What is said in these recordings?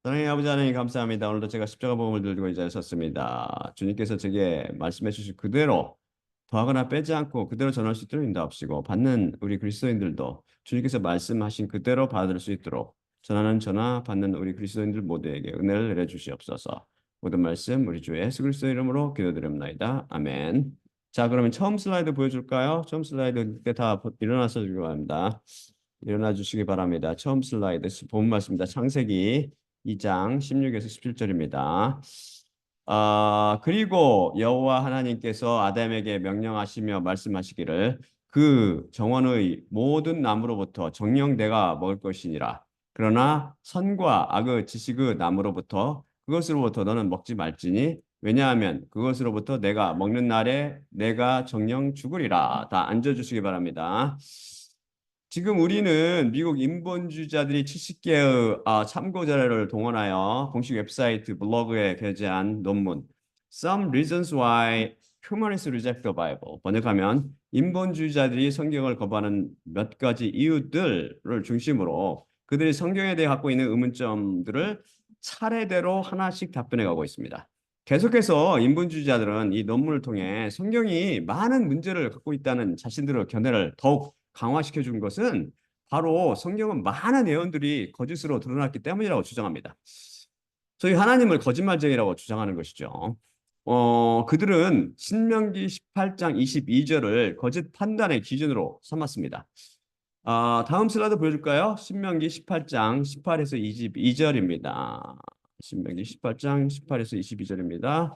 사랑의 아버지 하나님 감사합니다. 오늘도 제가 십자가 복음을 들고 이 자리에 섰습니다. 주님께서 제게 말씀해 주신 그대로 더하거나 빼지 않고 그대로 전할 수 있도록 인도하시고 받는 우리 그리스도인들도 주님께서 말씀하신 그대로 받을 수 있도록 전하는 저나 받는 우리 그리스도인들 모두에게 은혜를 내려 주시옵소서. 모든 말씀 우리 주 예수 그리스도 이름으로 기도드립니다. 아멘. 자, 그러면 처음 슬라이드 보여줄까요? 처음 슬라이드 그때 다 일어나서 주기 바랍니다. 일어나 주시기 바랍니다. 처음 슬라이드 본 말씀입니다. 창세기 2장 16에서 17절입니다. 그리고 여호와 하나님께서 아담에게 명령하시며 말씀하시기를 그 정원의 모든 나무로부터 정녕 내가 먹을 것이니라. 그러나 선과 악의 지식의 나무로부터 그것으로부터 너는 먹지 말지니 왜냐하면 그것으로부터 내가 먹는 날에 내가 정녕 죽으리라. 다 앉아주시기 바랍니다. 지금 우리는 미국 인본주의자들이 70개의 참고 자료를 동원하여 공식 웹사이트 블로그에 게재한 논문 Some Reasons Why Humanists Reject the Bible 번역하면 인본주의자들이 성경을 거부하는 몇 가지 이유들을 중심으로 그들이 성경에 대해 갖고 있는 의문점들을 차례대로 하나씩 답변해 가고 있습니다. 계속해서 인본주의자들은 이 논문을 통해 성경이 많은 문제를 갖고 있다는 자신들의 견해를 더욱 강화시켜 준 것은 바로 성경은 많은 예언들이 거짓으로 드러났기 때문이라고 주장합니다. 소위 하나님을 거짓말쟁이라고 주장하는 것이죠. 그들은 신명기 18장 22절을 거짓 판단의 기준으로 삼았습니다. 다음 슬라이드 보여줄까요? 신명기 18장 18에서 22절입니다. 신명기 18장 18에서 22절입니다.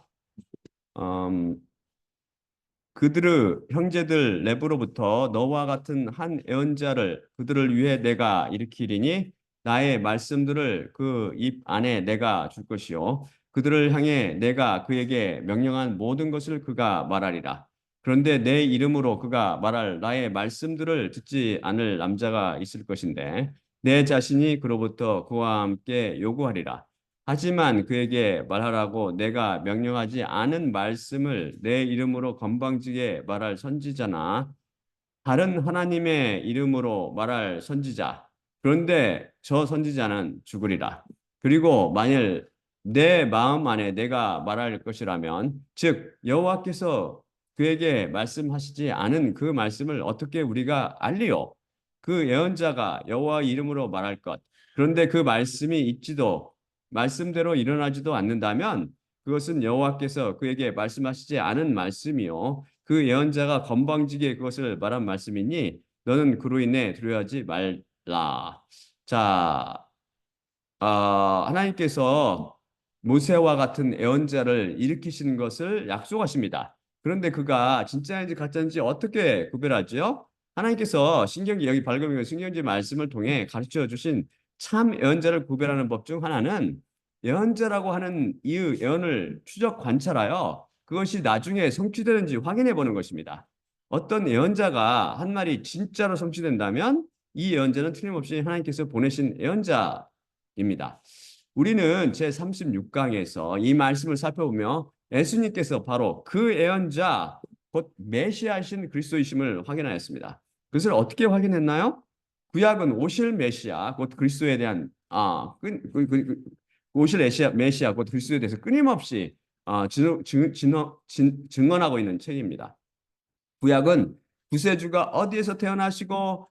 그들의 형제들 내부로부터 너와 같은 한 예언자를 그들을 위해 내가 일으키리니 나의 말씀들을 그 입 안에 내가 줄 것이요 그들을 향해 내가 그에게 명령한 모든 것을 그가 말하리라. 그런데 내 이름으로 그가 말할 나의 말씀들을 듣지 않을 남자가 있을 것인데 내 자신이 그로부터 그와 함께 요구하리라. 하지만 그에게 말하라고 내가 명령하지 않은 말씀을 내 이름으로 건방지게 말할 선지자나 다른 하나님의 이름으로 말할 선지자. 그런데 저 선지자는 죽으리라. 그리고 만일 내 마음 안에 내가 말할 것이라면 즉 여호와께서 그에게 말씀하시지 않은 그 말씀을 어떻게 우리가 알리요? 그 예언자가 여호와 이름으로 말할 것. 그런데 그 말씀이 있지도 말씀대로 일어나지도 않는다면 그것은 여호와께서 그에게 말씀하시지 않은 말씀이요. 그 예언자가 건방지게 그것을 말한 말씀이니 너는 그로 인해 두려워하지 말라. 자, 하나님께서 모세와 같은 예언자를 일으키시는 것을 약속하십니다. 그런데 그가 진짜인지 가짜인지 어떻게 구별하죠? 하나님께서 신경기 여기 밝으면 신경지 말씀을 통해 가르쳐 주신 참 예언자를 구별하는 법 중 하나는 예언자라고 하는 이의 예언을 추적 관찰하여 그것이 나중에 성취되는지 확인해 보는 것입니다. 어떤 예언자가 한 말이 진짜로 성취된다면 이 예언자는 틀림없이 하나님께서 보내신 예언자입니다. 우리는 제36강에서 이 말씀을 살펴보며 예수님께서 바로 그 예언자 곧 메시아이신 그리스도이심을 확인하였습니다. 그것을 어떻게 확인했나요? 구약은 오실 메시아 곧 그리스도에 대한 오실 메시아 곧 그리스도에 대해서 끊임없이 증언하고 있는 책입니다. 구약은 구세주가 어디에서 태어나시고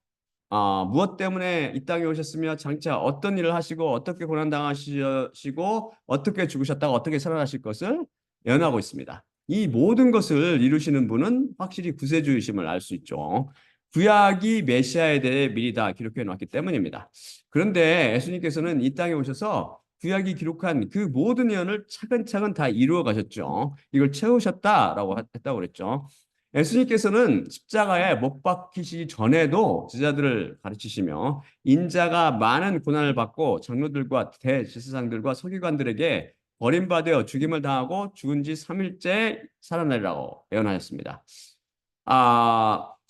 무엇 때문에 이 땅에 오셨으며 장차 어떤 일을 하시고 어떻게 고난당하시고 어떻게 죽으셨다가 어떻게 살아나실 것을 예언하고 있습니다. 이 모든 것을 이루시는 분은 확실히 구세주이심을 알 수 있죠. 구약이 메시아에 대해 미리 다 기록해 놓았기 때문입니다. 그런데 예수님께서는 이 땅에 오셔서 구약이 기록한 그 모든 예언을 차근차근 다 이루어 가셨죠. 이걸 채우셨다라고 했다고 그랬죠. 예수님께서는 십자가에 못 박히시기 전에도 제자들을 가르치시며 인자가 많은 고난을 받고 장로들과 대제사장들과 서기관들에게 버림받아 죽임을 당하고 죽은 지 3일째 살아나리라고 예언하셨습니다.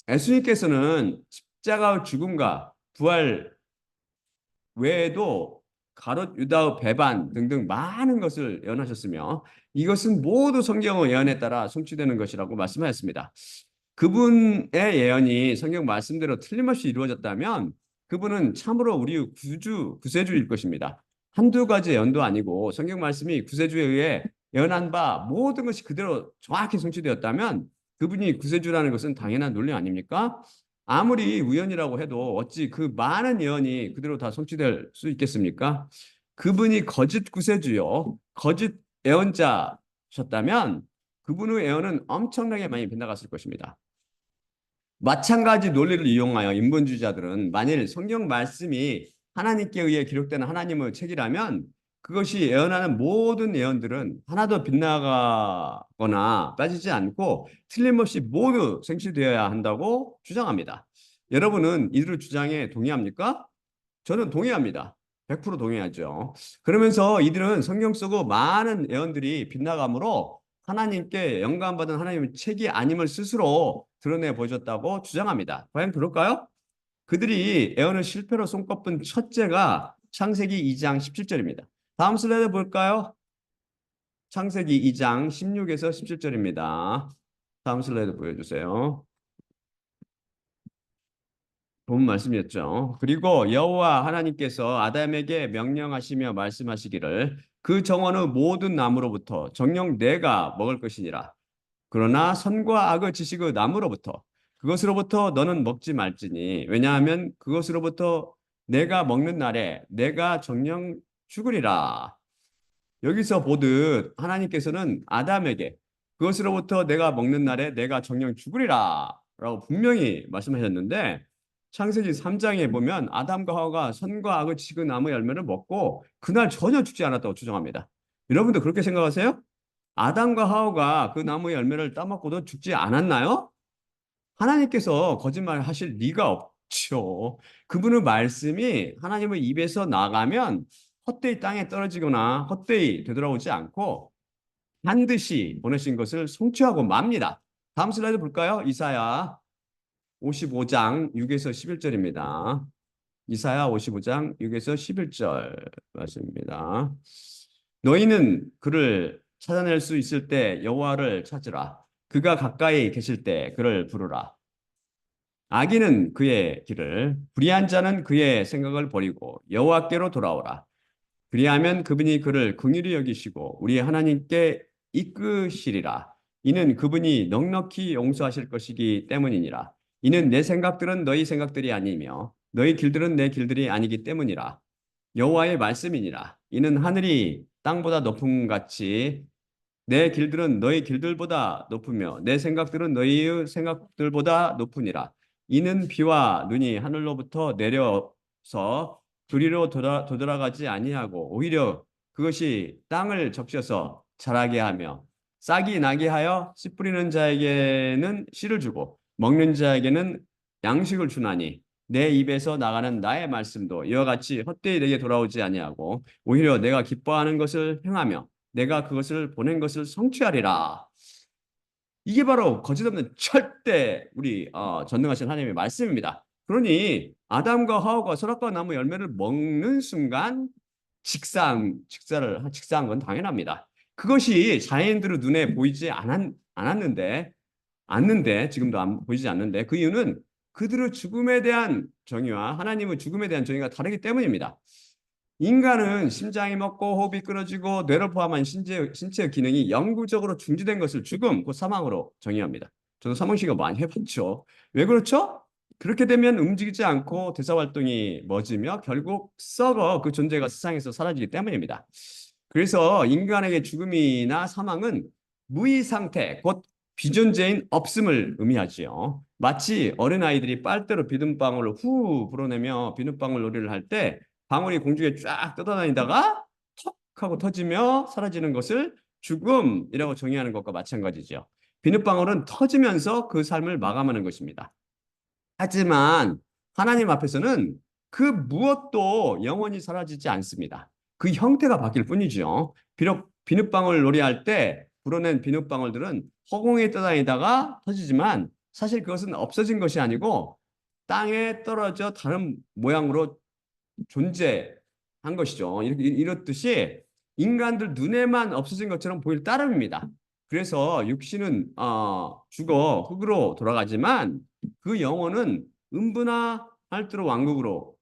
예수님께서는 십자가의 죽음과 부활 외에도 가롯 유다의 배반 등등 많은 것을 예언하셨으며 이것은 모두 성경의 예언에 따라 성취되는 것이라고 말씀하셨습니다. 그분의 예언이 성경 말씀대로 틀림없이 이루어졌다면 그분은 참으로 우리 구세주일 것입니다. 한두 가지 예언도 아니고 성경 말씀이 구세주에 의해 예언한 바 모든 것이 그대로 정확히 성취되었다면 그분이 구세주라는 것은 당연한 논리 아닙니까? 아무리 우연이라고 해도 어찌 그 많은 예언이 그대로 다 성취될 수 있겠습니까? 그분이 거짓 구세주요, 거짓 예언자셨다면 그분의 예언은 엄청나게 많이 빗나갔을 것입니다. 마찬가지 논리를 이용하여 인본주의자들은 만일 성경 말씀이 하나님께 의해 기록되는 하나님의 책이라면 그것이 예언하는 모든 예언들은 하나도 빗나가거나 빠지지 않고 틀림없이 모두 생시되어야 한다고 주장합니다. 여러분은 이들 주장에 동의합니까? 저는 동의합니다. 100% 동의하죠. 그러면서 이들은 성경 속의 많은 예언들이 빗나가므로 하나님께 영감받은 하나님의 책이 아님을 스스로 드러내 보여줬다고 주장합니다. 과연 그럴까요? 그들이 예언을 실패로 손꼽은 첫째가 창세기 2장 17절입니다. 다음 슬라이드 볼까요? 창세기 2장 16에서 17절입니다. 다음 슬라이드 보여주세요. 본 말씀이었죠. 그리고 여호와 하나님께서 아담에게 명령하시며 말씀하시기를 그 정원의 모든 나무로부터 정녕 내가 먹을 것이니라. 그러나 선과 악의 지식의 나무로부터 그것으로부터 너는 먹지 말지니 왜냐하면 그것으로부터 내가 먹는 날에 내가 정녕 죽으리라. 여기서 보듯 하나님께서는 아담에게 그것으로부터 내가 먹는 날에 내가 정녕 죽으리라 라고 분명히 말씀하셨는데 창세기 3장에 보면 아담과 하와가 선과 악의 지식의 나무 열매를 먹고 그날 전혀 죽지 않았다고 주장합니다. 여러분도 그렇게 생각하세요? 아담과 하와가 그 나무 열매를 따먹고도 죽지 않았나요? 하나님께서 거짓말 하실 리가 없죠. 그분의 말씀이 하나님의 입에서 나가면 헛되이 땅에 떨어지거나 헛되이 되돌아오지 않고 반드시 보내신 것을 성취하고 맙니다. 다음 슬라이드 볼까요? 이사야 55장 6에서 11절입니다. 이사야 55장 6에서 11절 말씀입니다. 너희는 그를 찾아낼 수 있을 때 여호와를 찾으라. 그가 가까이 계실 때 그를 부르라. 악인은 그의 길을, 불의한 자는 그의 생각을 버리고 여호와께로 돌아오라. 그리하면 그분이 그를 긍휼히 여기시고 우리 하나님께 이끄시리라. 이는 그분이 넉넉히 용서하실 것이기 때문이니라. 이는 내 생각들은 너희 생각들이 아니며 너희 길들은 내 길들이 아니기 때문이라. 여호와의 말씀이니라. 이는 하늘이 땅보다 높음 같이 내 길들은 너희 길들보다 높으며 내 생각들은 너희의 생각들보다 높으니라. 이는 비와 눈이 하늘로부터 내려서 그리로 돌아가지 아니하고 오히려 그것이 땅을 적셔서 자라게 하며 싹이 나게 하여 씨 뿌리는 자에게는 씨를 주고 먹는 자에게는 양식을 주나니 내 입에서 나가는 나의 말씀도 이와 같이 헛되이 내게 돌아오지 아니하고 오히려 내가 기뻐하는 것을 행하며 내가 그것을 보낸 것을 성취하리라. 이게 바로 거짓없는 절대 우리 전능하신 하나님의 말씀입니다. 그러니 아담과 하와가 선악과 나무 열매를 먹는 순간 직사한 건 당연합니다. 그것이 자연인들의 눈에 보이지 않는데 지금도 보이지 않는데 그 이유는 그들의 죽음에 대한 정의와 하나님의 죽음에 대한 정의가 다르기 때문입니다. 인간은 심장이 먹고 호흡이 끊어지고 뇌를 포함한 신체의 기능이 영구적으로 중지된 것을 죽음, 곧 사망으로 정의합니다. 저도 사망시가 많이 해봤죠. 왜 그렇죠? 그렇게 되면 움직이지 않고 대사활동이 멎으며 결국 썩어 그 존재가 세상에서 사라지기 때문입니다. 그래서 인간에게 죽음이나 사망은 무의 상태, 곧 비존재인 없음을 의미하지요. 마치 어린아이들이 빨대로 비눗방울을 후 불어내며 비눗방울 놀이를 할 때 방울이 공중에 쫙 떠다니다가 턱 하고 터지며 사라지는 것을 죽음이라고 정의하는 것과 마찬가지죠. 비눗방울은 터지면서 그 삶을 마감하는 것입니다. 하지만 하나님 앞에서는 그 무엇도 영원히 사라지지 않습니다. 그 형태가 바뀔 뿐이죠. 비록 비눗방울 놀이할 때 불어낸 비눗방울들은 허공에 떠다니다가 터지지만 사실 그것은 없어진 것이 아니고 땅에 떨어져 다른 모양으로 존재한 것이죠. 이렇듯이 인간들 눈에만 없어진 것처럼 보일 따름입니다. 그래서 육신은 죽어 흙으로 돌아가지만 그 영혼은 음부나 할두로 왕국으로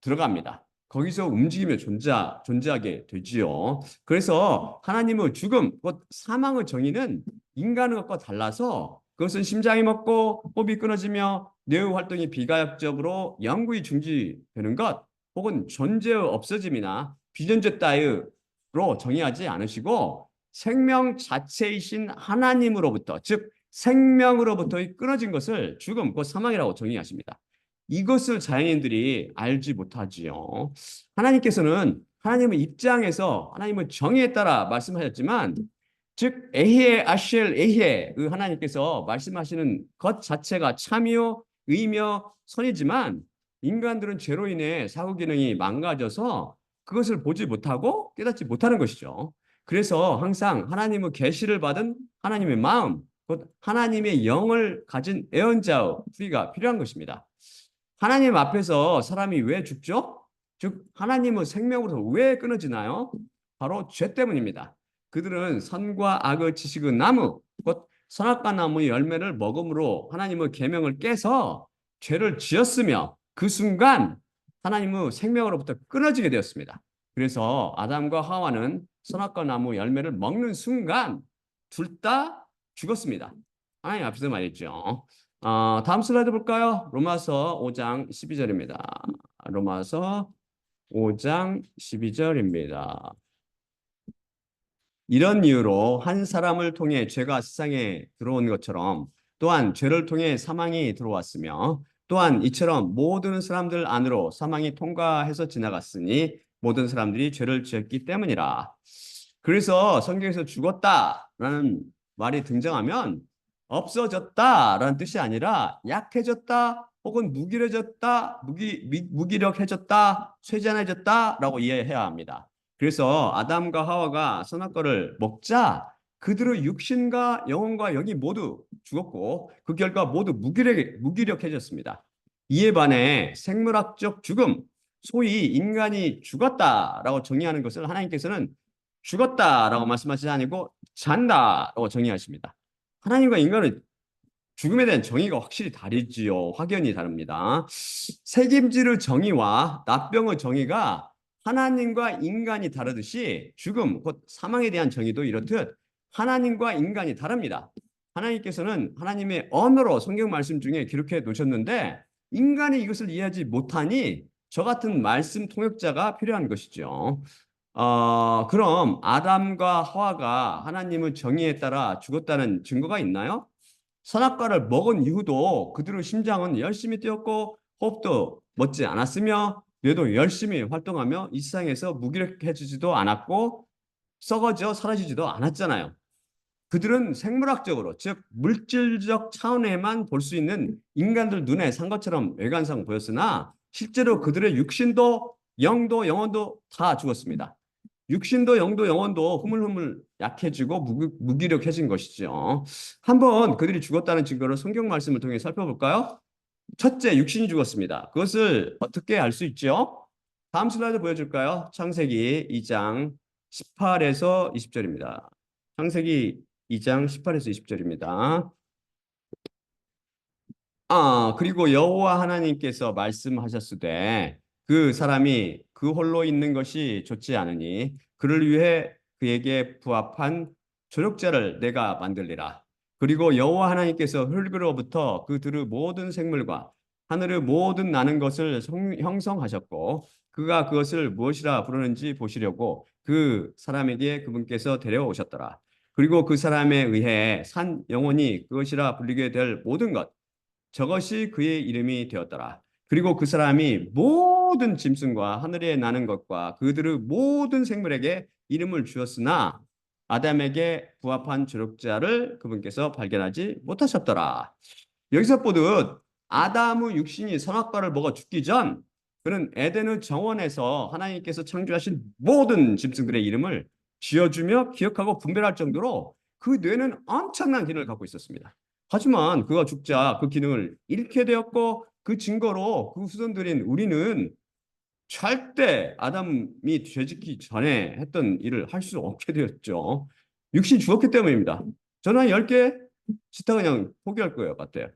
들어갑니다. 거기서 움직이며 존재하게 되지요. 그래서 하나님의 죽음, 곧 사망의 정의는 인간의 것과 달라서 그것은 심장이 멎고 호흡이 끊어지며 뇌의 활동이 비가역적으로 영구히 중지되는 것 혹은 존재의 없어짐이나 비존재 따위로 정의하지 않으시고 생명 자체이신 하나님으로부터 즉 생명으로부터의 끊어진 것을 죽음, 곧 사망이라고 정의하십니다. 이것을 자연인들이 알지 못하지요. 하나님께서는 하나님의 입장에서 하나님의 정의에 따라 말씀하셨지만 즉 에히에 아쉘 에히에 하나님께서 말씀하시는 것 자체가 참이요 의며 선이지만 인간들은 죄로 인해 사고 기능이 망가져서 그것을 보지 못하고 깨닫지 못하는 것이죠. 그래서 항상 하나님의 계시를 받은 하나님의 마음, 곧 하나님의 영을 가진 애언자의 우리가 필요한 것입니다. 하나님 앞에서 사람이 왜 죽죠? 즉 하나님의 생명으로서 왜 끊어지나요? 바로 죄 때문입니다. 그들은 선과 악의 지식의 나무, 곧 선악과 나무의 열매를 먹음으로 하나님의 계명을 깨서 죄를 지었으며 그 순간 하나님의 생명으로부터 끊어지게 되었습니다. 그래서 아담과 하와는 선악과 나무 열매를 먹는 순간 둘 다 죽었습니다. 하나님 앞에서 말했죠. 다음 슬라이드 볼까요? 로마서 5장 12절입니다. 로마서 5장 12절입니다. 이런 이유로 한 사람을 통해 죄가 세상에 들어온 것처럼 또한 죄를 통해 사망이 들어왔으며 또한 이처럼 모든 사람들 안으로 사망이 통과해서 지나갔으니 모든 사람들이 죄를 지었기 때문이라. 그래서 성경에서 죽었다라는 말이 등장하면 없어졌다라는 뜻이 아니라 약해졌다 혹은 무기력해졌다, 무기력해졌다, 쇠잔해졌다라고 이해해야 합니다. 그래서 아담과 하와가 선악과를 먹자 그들의 육신과 영혼과 영이 모두 죽었고 그 결과 모두 무기력해졌습니다. 이에 반해 생물학적 죽음, 소위 인간이 죽었다라고 정의하는 것을 하나님께서는 죽었다라고 말씀하시지 아니고 잔다라고 정의하십니다. 하나님과 인간은 죽음에 대한 정의가 확실히 다르지요. 확연히 다릅니다. 책임지의 정의와 납병의 정의가 하나님과 인간이 다르듯이 죽음, 곧 사망에 대한 정의도 이렇듯 하나님과 인간이 다릅니다. 하나님께서는 하나님의 언어로 성경 말씀 중에 기록해 놓으셨는데 인간이 이것을 이해하지 못하니 저 같은 말씀 통역자가 필요한 것이죠. 그럼 아담과 하와가 하나님의 정의에 따라 죽었다는 증거가 있나요? 선악과를 먹은 이후도 그들의 심장은 열심히 뛰었고 호흡도 멎지 않았으며 뇌도 열심히 활동하며 이 세상에서 무기력해지지도 않았고 썩어져 사라지지도 않았잖아요. 그들은 생물학적으로 즉 물질적 차원에만 볼 수 있는 인간들 눈에 산 것처럼 외관상 보였으나 실제로 그들의 육신도 영도 영혼도 다 죽었습니다. 육신도 영도 영혼도 흐물흐물 약해지고 무기력해진 것이죠. 한번 그들이 죽었다는 증거를 성경 말씀을 통해 살펴볼까요? 첫째, 육신이 죽었습니다. 그것을 어떻게 알 수 있죠? 다음 슬라이드 보여줄까요? 창세기 2장 18에서 20절입니다. 창세기 2장 18에서 20절입니다. 그리고 여호와 하나님께서 말씀하셨으되 그 사람이 그 홀로 있는 것이 좋지 않으니 그를 위해 그에게 부합한 조력자를 내가 만들리라. 그리고 여호와 하나님께서 흙으로부터 그들의 모든 생물과 하늘의 모든 나는 것을 형성하셨고 그가 그것을 무엇이라 부르는지 보시려고 그 사람에게 그분께서 데려오셨더라. 그리고 그 사람에 의해 산 영혼이 그것이라 불리게 될 모든 것 저것이 그의 이름이 되었더라. 그리고 그 사람이 모든 짐승과 하늘에 나는 것과 그들의 모든 생물에게 이름을 주었으나 아담에게 부합한 조력자를 그분께서 발견하지 못하셨더라. 여기서 보듯 아담의 육신이 선악과를 먹어 죽기 전 그는 에덴의 정원에서 하나님께서 창조하신 모든 짐승들의 이름을 지어주며 기억하고 분별할 정도로 그 뇌는 엄청난 기능을 갖고 있었습니다. 하지만 그가 죽자 그 기능을 잃게 되었고 그 증거로 그 후손들인 우리는 절대 아담이 죄짓기 전에 했던 일을 할 수 없게 되었죠. 육신이 죽었기 때문입니다. 저는 한 10개 짓다 그냥 포기할 거예요 같아요.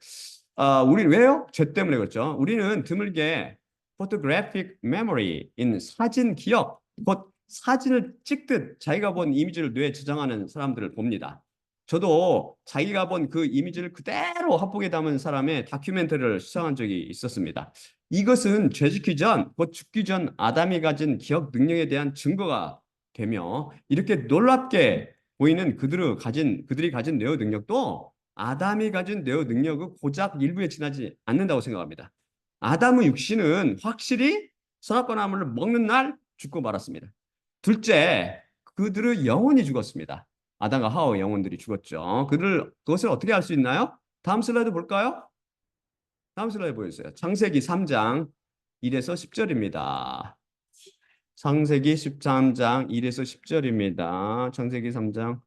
우리 왜요? 죄 때문에 그렇죠. 우리는 드물게 photographic memory, in 사진 기억, 곧 사진을 찍듯 자기가 본 이미지를 뇌에 저장하는 사람들을 봅니다. 저도 자기가 본 그 이미지를 그대로 화폭에 담은 사람의 다큐멘터리를 수상한 적이 있었습니다. 이것은 죄짓기 전, 곧 죽기 전 아담이 가진 기억 능력에 대한 증거가 되며 이렇게 놀랍게 보이는 그들이 가진 뇌의 능력도 아담이 가진 뇌의 능력은 고작 일부에 지나지 않는다고 생각합니다. 아담의 육신은 확실히 선악과 나무를 먹는 날 죽고 말았습니다. 둘째, 그들의 영혼이 죽었습니다. 아담과 하와의 영혼들이 죽었죠. 그것을 어떻게 알 수 있나요? 다음 슬라이드 볼까요? 다음 슬라이드 보여주세요. 창세기 3장 1에서 10절입니다. 창세기 13장 1에서 10절입니다. 창세기 3장.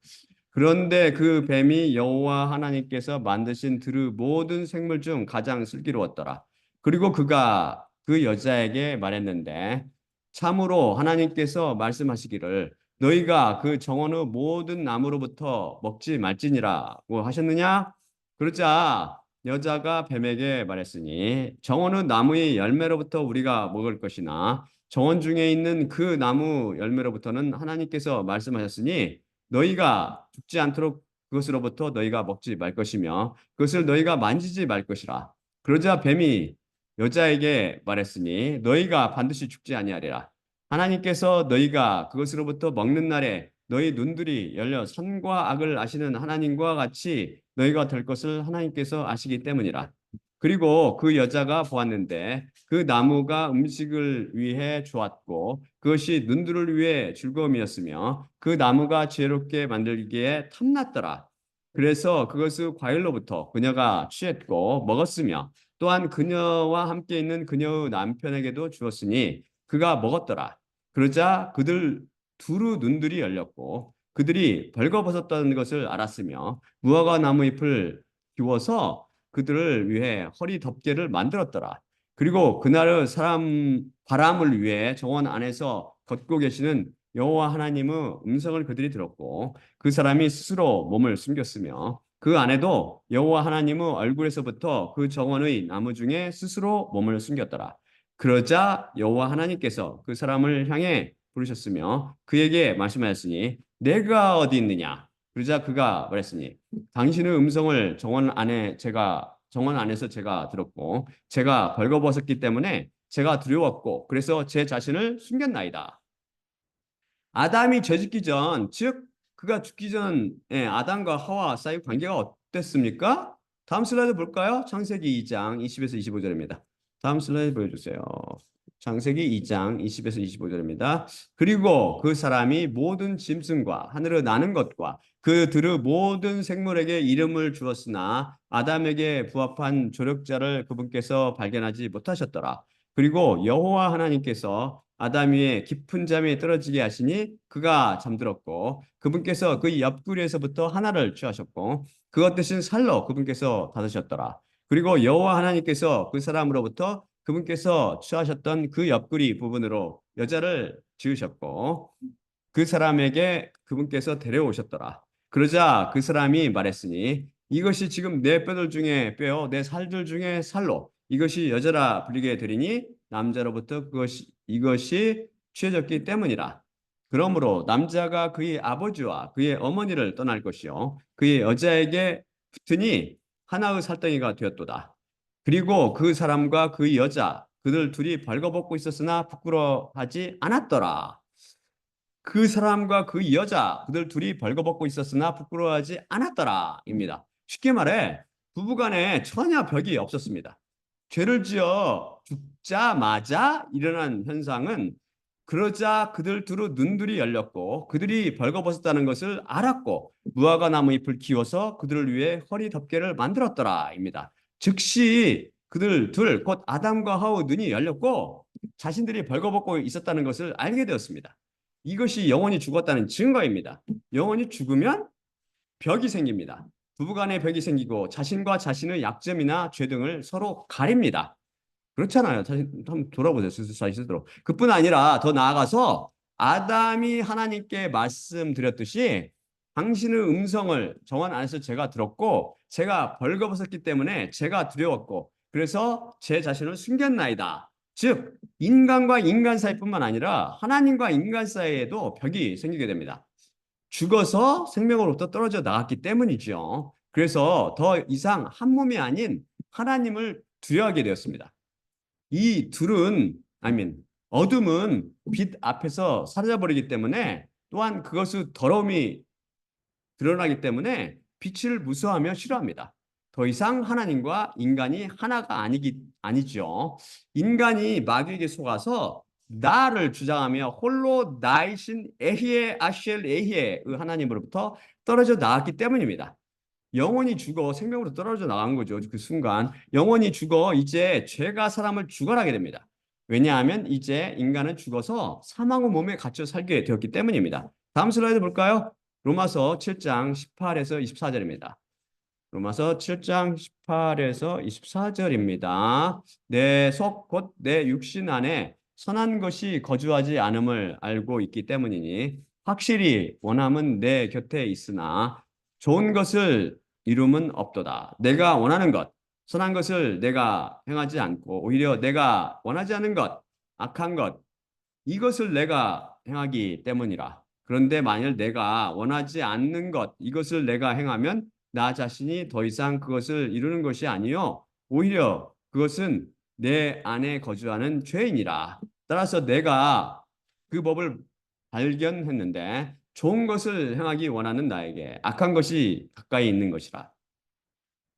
그런데 그 뱀이 여호와 하나님께서 만드신 들의 모든 생물 중 가장 슬기로웠더라. 그리고 그가 그 여자에게 말했는데 참으로 하나님께서 말씀하시기를 너희가 그 정원의 모든 나무로부터 먹지 말지니라고 하셨느냐? 그러자 여자가 뱀에게 말했으니 정원의 나무의 열매로부터 우리가 먹을 것이나 정원 중에 있는 그 나무 열매로부터는 하나님께서 말씀하셨으니 너희가 죽지 않도록 그것으로부터 너희가 먹지 말 것이며 그것을 너희가 만지지 말 것이라. 그러자 뱀이 여자에게 말했으니 너희가 반드시 죽지 아니하리라. 하나님께서 너희가 그것으로부터 먹는 날에 너희 눈들이 열려 선과 악을 아시는 하나님과 같이 너희가 될 것을 하나님께서 아시기 때문이라. 그리고 그 여자가 보았는데 그 나무가 음식을 위해 좋았고 그것이 눈들을 위해 즐거움이었으며 그 나무가 지혜롭게 만들기에 탐났더라. 그래서 그것의 과일로부터 그녀가 취했고 먹었으며 또한 그녀와 함께 있는 그녀의 남편에게도 주었으니 그가 먹었더라. 그러자 그들 두루 눈들이 열렸고 그들이 벌거벗었다는 것을 알았으며 무화과 나무 잎을 비워서 그들을 위해 허리 덮개를 만들었더라. 그리고 그날의 바람을 위해 정원 안에서 걷고 계시는 여호와 하나님의 음성을 그들이 들었고 그 사람이 스스로 몸을 숨겼으며 그 안에도 여호와 하나님의 얼굴에서부터 그 정원의 나무 중에 스스로 몸을 숨겼더라. 그러자 여호와 하나님께서 그 사람을 향해 부르셨으며 그에게 말씀하였으니 내가 어디 있느냐? 그러자 그가 말했으니 당신의 음성을 정원 안에서 제가 들었고 제가 벌거벗었기 때문에 제가 두려웠고 그래서 제 자신을 숨겼나이다. 아담이 죄짓기 전, 즉 그가 죽기 전에 아담과 하와 사이 관계가 어땠습니까? 다음 슬라이드 볼까요? 창세기 2장 20에서 25절입니다. 다음 슬라이드 보여주세요. 창세기 2장 20에서 25절입니다. 그리고 그 사람이 모든 짐승과 하늘에 나는 것과 그들의 모든 생물에게 이름을 주었으나 아담에게 부합한 조력자를 그분께서 발견하지 못하셨더라. 그리고 여호와 하나님께서 아담 위에 깊은 잠에 떨어지게 하시니 그가 잠들었고 그분께서 그 옆구리에서부터 하나를 취하셨고 그것 대신 살로 그분께서 닫으셨더라. 그리고 여호와 하나님께서 그 사람으로부터 그분께서 취하셨던 그 옆구리 부분으로 여자를 지으셨고 그 사람에게 그분께서 데려오셨더라. 그러자 그 사람이 말했으니 이것이 지금 내 뼈들 중에 뼈요 내 살들 중에 살로 이것이 여자라 불리게 되리니 남자로부터 이것이 취해졌기 때문이라. 그러므로 남자가 그의 아버지와 그의 어머니를 떠날 것이요 그의 여자에게 붙으니 하나의 살덩이가 되었도다. 그리고 그 사람과 그 여자 그들 둘이 벌거벗고 있었으나 부끄러워하지 않았더라. 그 사람과 그 여자 그들 둘이 벌거벗고 있었으나 부끄러워하지 않았더라입니다. 쉽게 말해 부부간에 전혀 벽이 없었습니다. 죄를 지어 죽자마자 일어난 현상은 그러자 그들 두루 눈들이 열렸고 그들이 벌거벗었다는 것을 알았고 무화과 나무 잎을 키워서 그들을 위해 허리 덮개를 만들었더라입니다. 즉시 그들 둘 곧 아담과 하와의 눈이 열렸고 자신들이 벌거벗고 있었다는 것을 알게 되었습니다. 이것이 영혼이 죽었다는 증거입니다. 영혼이 죽으면 벽이 생깁니다. 부부간에 벽이 생기고 자신과 자신의 약점이나 죄 등을 서로 가립니다. 그렇잖아요. 한번 돌아보세요. 스스로. 그뿐 아니라 더 나아가서 아담이 하나님께 말씀드렸듯이 당신의 음성을 정원 안에서 제가 들었고 제가 벌거벗었기 때문에 제가 두려웠고 그래서 제 자신을 숨겼나이다. 즉 인간과 인간 사이뿐만 아니라 하나님과 인간 사이에도 벽이 생기게 됩니다. 죽어서 생명으로부터 떨어져 나갔기 때문이죠. 그래서 더 이상 한 몸이 아닌 하나님을 두려워하게 되었습니다. 이 둘은 어둠은 빛 앞에서 사라져버리기 때문에, 또한 그것의 더러움이 드러나기 때문에 빛을 무서워하며 싫어합니다. 더 이상 하나님과 인간이 하나가 아니죠. 인간이 마귀에게 속아서 나를 주장하며 홀로 나이신 에히에 아쉘 에히에의 하나님으로부터 떨어져 나왔기 때문입니다. 영혼이 죽어 생명으로 떨어져 나간 거죠. 그 순간 영혼이 죽어 이제 죄가 사람을 죽어나게 됩니다. 왜냐하면 이제 인간은 죽어서 사망의 몸에 갇혀 살게 되었기 때문입니다. 다음 슬라이드 볼까요? 로마서 7장 18에서 24절입니다. 로마서 7장 18에서 24절입니다. 내 속 곧 내 육신 안에 선한 것이 거주하지 않음을 알고 있기 때문이니 확실히 원함은 내 곁에 있으나 좋은 것을 이룸은 없도다. 내가 원하는 것, 선한 것을 내가 행하지 않고 오히려 내가 원하지 않은 것, 악한 것, 이것을 내가 행하기 때문이라. 그런데 만일 내가 원하지 않는 것, 이것을 내가 행하면 나 자신이 더 이상 그것을 이루는 것이 아니요 오히려 그것은 내 안에 거주하는 죄인이라. 따라서 내가 그 법을 발견했는데 좋은 것을 행하기 원하는 나에게 악한 것이 가까이 있는 것이라.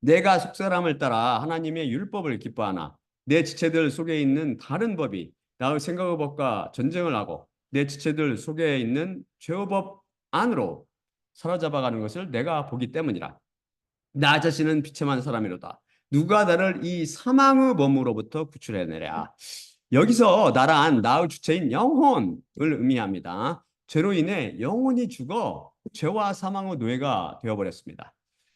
내가 속사람을 따라 하나님의 율법을 기뻐하나 내 지체들 속에 있는 다른 법이 나의 생각의 법과 전쟁을 하고 내 지체들 속에 있는 죄의 법 안으로 사로잡아가는 것을 내가 보기 때문이라. 나 자신은 비참한 사람이로다. 누가 나를 이 사망의 몸으로부터 구출해내랴. 여기서 나란 나의 주체인 영혼을 의미합니다. 죄로 인해 영혼이 죽어 죄와 사망의 노예가 되어버렸습니다.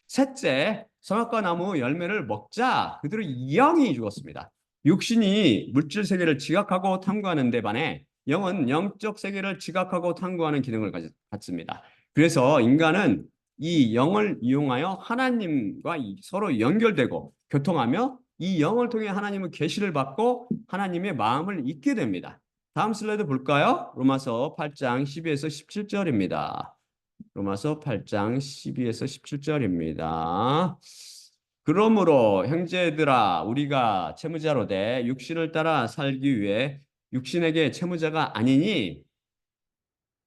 셋째, 선악과 나무 열매를 먹자 그들의 영이 죽었습니다. 육신이 물질 세계를 지각하고 탐구하는 데 반해 영은 영적 세계를 지각하고 탐구하는 기능을 갖습니다. 그래서 인간은 이 영을 이용하여 하나님과 서로 연결되고 교통하며 이 영을 통해 하나님의 계시를 받고 하나님의 마음을 잊게 됩니다. 다음 슬라이드 볼까요? 로마서 8장 12에서 17절입니다. 로마서 8장 12에서 17절입니다. 그러므로 형제들아 우리가 채무자로 돼 육신을 따라 살기 위해 육신에게 채무자가 아니니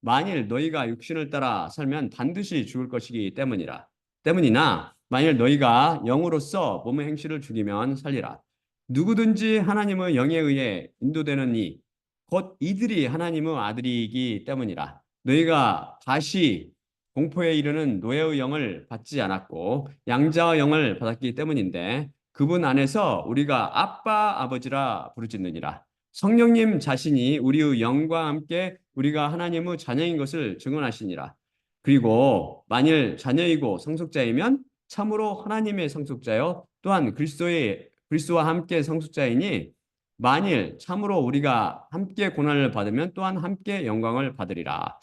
만일 너희가 육신을 따라 살면 반드시 죽을 것이기 때문이나 만일 너희가 영으로서 몸의 행실을 죽이면 살리라. 누구든지 하나님의 영에 의해 인도되는 이 곧 이들이 하나님의 아들이기 때문이라. 너희가 다시 공포에 이르는 노예의 영을 받지 않았고 양자의 영을 받았기 때문인데 그분 안에서 우리가 아빠 아버지라 부르짖느니라. 성령님 자신이 우리의 영과 함께 우리가 하나님의 자녀인 것을 증언하시니라. 그리고 만일 자녀이고 성속자이면 참으로 하나님의 성속자요 또한 그리스도와 함께 성속자이니 만일 참으로 우리가 함께 고난을 받으면 또한 함께 영광을 받으리라.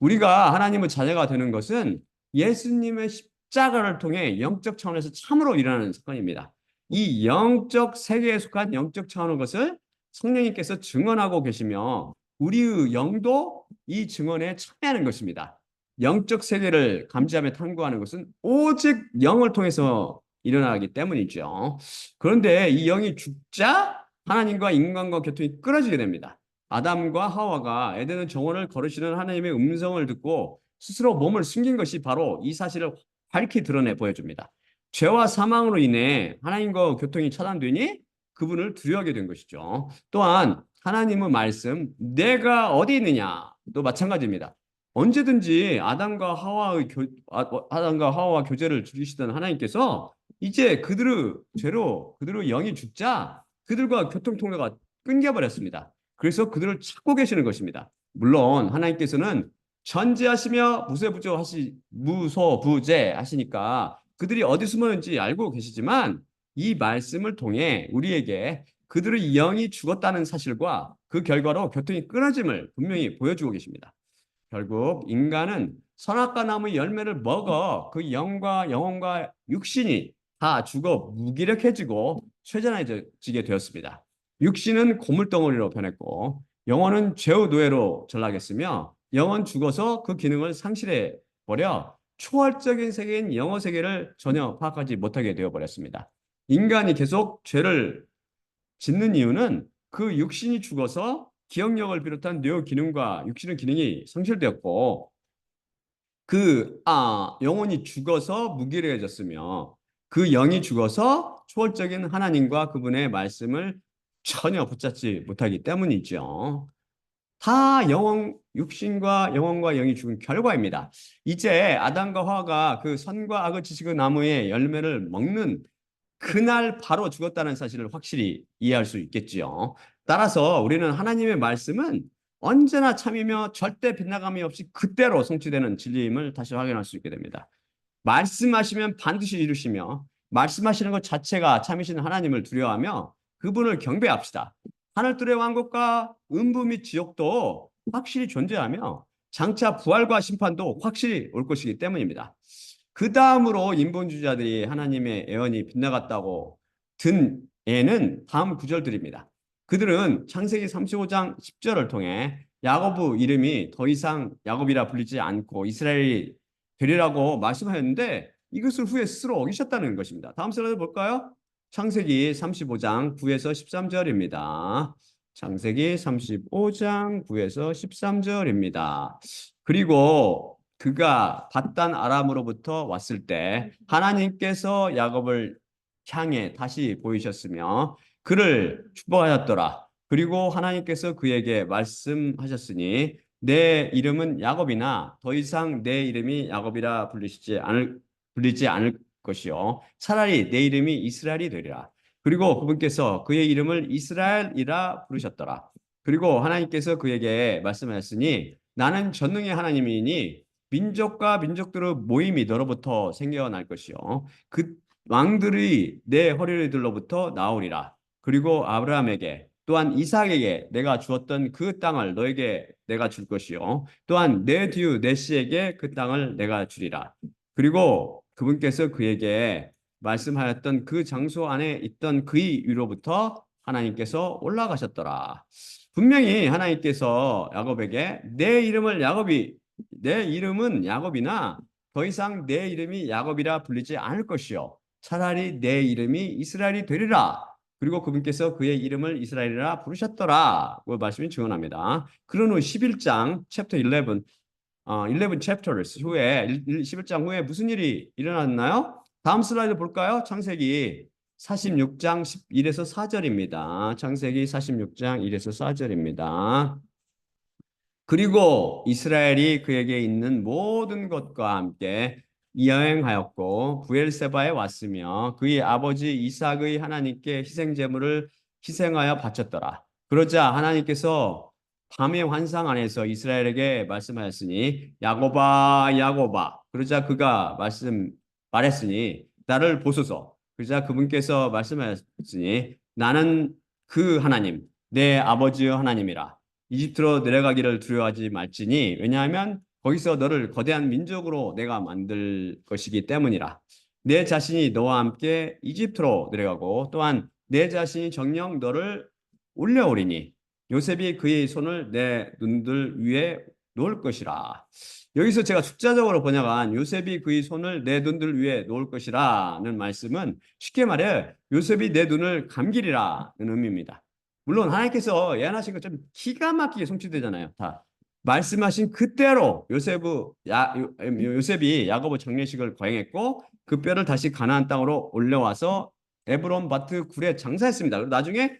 우리가 하나님의 자녀가 되는 것은 예수님의 십자가를 통해 영적 차원에서 참으로 일어나는 사건입니다. 이 영적 세계에 속한 영적 차원의 것을 성령님께서 증언하고 계시며 우리의 영도 이 증언에 참여하는 것입니다. 영적 세계를 감지하며 탐구하는 것은 오직 영을 통해서 일어나기 때문이죠. 그런데 이 영이 죽자 하나님과 인간과 교통이 끊어지게 됩니다. 아담과 하와가 에덴의 정원을 거르시는 하나님의 음성을 듣고 스스로 몸을 숨긴 것이 바로 이 사실을 밝히 드러내 보여줍니다. 죄와 사망으로 인해 하나님과 교통이 차단되니 그분을 두려워하게 된 것이죠. 또한 하나님의 말씀 내가 어디 있느냐도 마찬가지입니다. 언제든지 아담과 하와와 교제를 즐기시던 하나님께서 이제 그들의 죄로 그들의 영이 죽자 그들과 교통 통로가 끊겨버렸습니다. 그래서 그들을 찾고 계시는 것입니다. 물론 하나님께서는 전지하시며 무소부재 하시니까 그들이 어디 숨었는지 알고 계시지만 이 말씀을 통해 우리에게 그들의 영이 죽었다는 사실과 그 결과로 교통이 끊어짐을 분명히 보여주고 계십니다. 결국 인간은 선악과 나무의 열매를 먹어 그 영과 영혼과 육신이 다 죽어 무기력해지고 쇠잔해지게 되었습니다. 육신은 고물덩어리로 변했고 영혼은 죄의 노예로 전락했으며 영은 죽어서 그 기능을 상실해 버려 초월적인 세계인 영어 세계를 전혀 파악하지 못하게 되어 버렸습니다. 인간이 계속 죄를 짓는 이유는 그 육신이 죽어서 기억력을 비롯한 뇌의 기능과 육신의 기능이 상실되었고 영혼이 죽어서 무기력해졌으며 그 영이 죽어서 초월적인 하나님과 그분의 말씀을 전혀 붙잡지 못하기 때문이죠. 다 육신과 영혼과 영이 죽은 결과입니다. 이제 아담과 화가 그 선과 악의 지식의 나무의 열매를 먹는 그날 바로 죽었다는 사실을 확실히 이해할 수 있겠지요. 따라서 우리는 하나님의 말씀은 언제나 참이며 절대 빗나감이 없이 그대로 성취되는 진리임을 다시 확인할 수 있게 됩니다. 말씀하시면 반드시 이루시며 말씀하시는 것 자체가 참이신 하나님을 두려워하며 그분을 경배합시다. 하늘들의 왕국과 음부 및 지옥도 확실히 존재하며 장차 부활과 심판도 확실히 올 것이기 때문입니다. 그 다음으로 인본주의자들이 하나님의 예언이 빗나갔다고 든 예는 다음 구절들입니다. 그들은 창세기 35장 10절을 통해 야곱 이름이 더 이상 야곱이라 불리지 않고 이스라엘이 되리라고 말씀하였는데 이것을 후에 스스로 어기셨다는 것입니다. 다음 슬라이드 볼까요? 창세기 35장 9에서 13절입니다. 창세기 35장 9에서 13절입니다. 그리고 그가 밧단 아람으로부터 왔을 때 하나님께서 야곱을 향해 다시 보이셨으며 그를 축복하셨더라. 그리고 하나님께서 그에게 말씀하셨으니 내 이름은 야곱이나 더 이상 내 이름이 야곱이라 불리지 않을 것이요 차라리 내 이름이 이스라엘이 되리라. 그리고 그분께서 그의 이름을 이스라엘이라 부르셨더라. 그리고 하나님께서 그에게 말씀하셨으니 나는 전능의 하나님이니 민족과 민족들의 모임이 너로부터 생겨날 것이요 그 왕들이 내 허리들로부터 나오리라. 그리고 아브라함에게 또한 이삭에게 내가 주었던 그 땅을 너에게 내가 줄 것이요 또한 내 뒤 내 씨에게 그 땅을 내가 주리라. 그리고 그분께서 그에게 말씀하였던 그 장소 안에 있던 그의 위로부터 하나님께서 올라가셨더라. 분명히 하나님께서 야곱에게 내 이름은 야곱이나 더 이상 내 이름이 야곱이라 불리지 않을 것이요 차라리 내 이름이 이스라엘이 되리라. 그리고 그분께서 그의 이름을 이스라엘이라 부르셨더라. 그 말씀이 증언합니다. 그런 후 11장 챕터 11 11 chapters 후에 11장 후에 무슨 일이 일어났나요? 다음 슬라이드 볼까요? 창세기 46장 1에서 4절입니다. 창세기 46장 1에서 4절입니다. 그리고 이스라엘이 그에게 있는 모든 것과 함께 여행하였고 부엘세바에 왔으며 그의 아버지 이삭의 하나님께 희생 제물을 희생하여 바쳤더라. 그러자 하나님께서 밤의 환상 안에서 이스라엘에게 말씀하였으니 야곱아 야곱아. 그러자 그가 말했으니 나를 보소서. 그러자 그분께서 말씀하였으니 나는 그 하나님 내 아버지의 하나님이라. 이집트로 내려가기를 두려워하지 말지니 왜냐하면 거기서 너를 거대한 민족으로 내가 만들 것이기 때문이라. 내 자신이 너와 함께 이집트로 내려가고 또한 내 자신이 정녕 너를 올려오리니 요셉이 그의 손을 내 눈들 위에 놓을 것이라. 여기서 제가 숫자적으로 번역한 요셉이 그의 손을 내 눈들 위에 놓을 것이라는 말씀은 쉽게 말해 요셉이 내 눈을 감기리라는 의미입니다. 물론 하나님께서 예언하신 것처럼 기가 막히게 성취되잖아요. 다 말씀하신 그대로 요셉이 야곱의 장례식을 거행했고 그 뼈를 다시 가나안 땅으로 올려와서 에브론 바트 굴에 장사했습니다. 그리고 나중에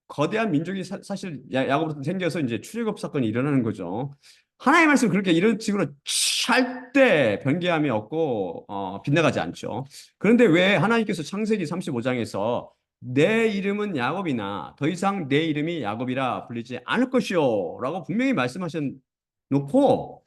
거대한 민족이 사실 야곱으로부터 생겨서 이제 출애굽 사건이 일어나는 거죠. 하나님의 말씀 그렇게 이런 식으로 절대 변개함이 없고 빗나가지 않죠. 그런데 왜 하나님께서 창세기 35장에서 내 이름은 야곱이나 더 이상 내 이름이 야곱이라 불리지 않을 것이요 라고 분명히 말씀하셔놓고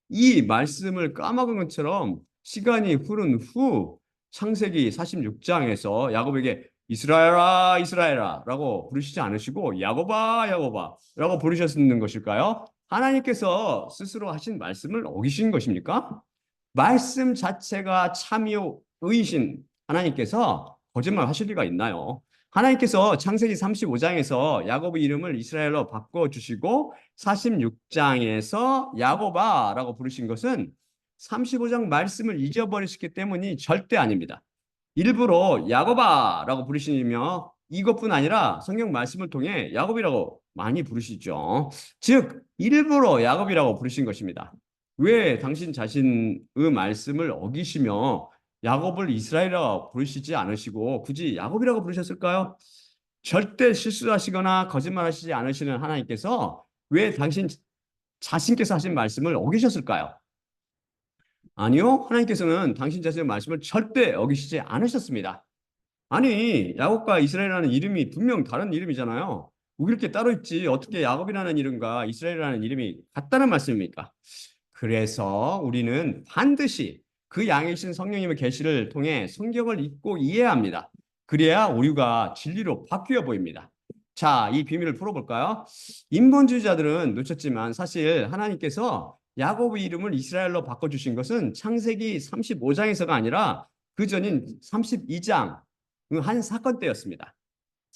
이 말씀을 까먹은 것처럼 시간이 흐른 후 창세기 46장에서 야곱에게 이스라엘아 이스라엘아 라고 부르시지 않으시고 야곱아 야곱아 라고 부르셨는 것일까요? 하나님께서 스스로 하신 말씀을 어기신 것입니까? 말씀 자체가 참이요 의이신 하나님께서 거짓말 하실 리가 있나요? 하나님께서 창세기 35장에서 야곱의 이름을 이스라엘로 바꿔주시고 46장에서 야곱아라고 부르신 것은 35장 말씀을 잊어버리셨기 때문이 절대 아닙니다. 일부러 야곱아라고 부르시며 이것뿐 아니라 성경 말씀을 통해 야곱이라고 많이 부르시죠. 즉 일부러 야곱이라고 부르신 것입니다. 왜 당신 자신의 말씀을 어기시며 야곱을 이스라엘이라고 부르시지 않으시고 굳이 야곱이라고 부르셨을까요? 절대 실수하시거나 거짓말하시지 않으시는 하나님께서 왜 당신 자신께서 하신 말씀을 어기셨을까요? 아니요. 하나님께서는 당신 자신의 말씀을 절대 어기시지 않으셨습니다. 아니, 야곱과 이스라엘이라는 이름이 분명 다른 이름이잖아요. 우길 게 따로 있지. 어떻게 야곱이라는 이름과 이스라엘이라는 이름이 같다는 말씀입니까? 그래서 우리는 반드시 그 양이신 성령님의 계시를 통해 성경을 읽고 이해합니다. 그래야 우리가 진리로 바뀌어 보입니다. 자, 이 비밀을 풀어볼까요? 인본주의자들은 놓쳤지만 사실 하나님께서 야곱의 이름을 이스라엘로 바꿔주신 것은 창세기 35장에서가 아니라 그 전인 32장 한 사건 때였습니다.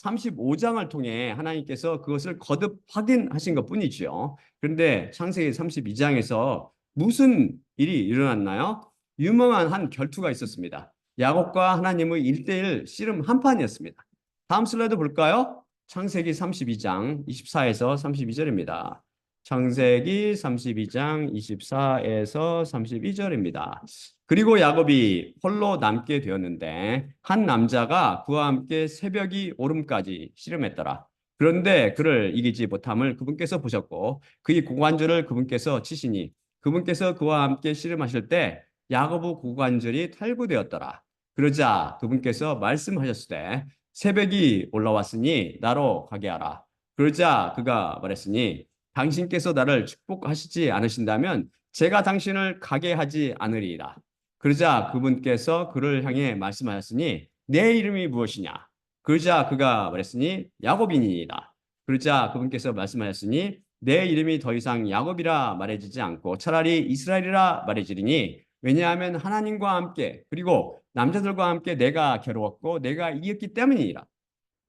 35장을 통해 하나님께서 그것을 거듭 확인하신 것뿐이지요. 그런데 창세기 32장에서 무슨 일이 일어났나요? 유명한 한 결투가 있었습니다. 야곱과 하나님의 1대1 씨름 한판이었습니다. 다음 슬라이드 볼까요? 창세기 32장 24에서 32절입니다. 창세기 32장 24에서 32절입니다. 그리고 야곱이 홀로 남게 되었는데 한 남자가 그와 함께 새벽이 오름까지 씨름했더라. 그런데 그를 이기지 못함을 그분께서 보셨고 그의 고관절을 그분께서 치시니 그분께서 그와 함께 씨름하실 때 야곱의 고관절이 탈구되었더라. 그러자 그분께서 말씀하셨으되 새벽이 올라왔으니 나로 가게 하라. 그러자 그가 말했으니 당신께서 나를 축복하시지 않으신다면 제가 당신을 가게 하지 않으리이다. 그러자 그분께서 그를 향해 말씀하셨으니 내 이름이 무엇이냐? 그러자 그가 말했으니 야곱이니이다. 그러자 그분께서 말씀하셨으니 내 이름이 더 이상 야곱이라 말해지지 않고 차라리 이스라엘이라 말해지리니 왜냐하면 하나님과 함께 그리고 남자들과 함께 내가 괴로웠고 내가 이겼기 때문이니라.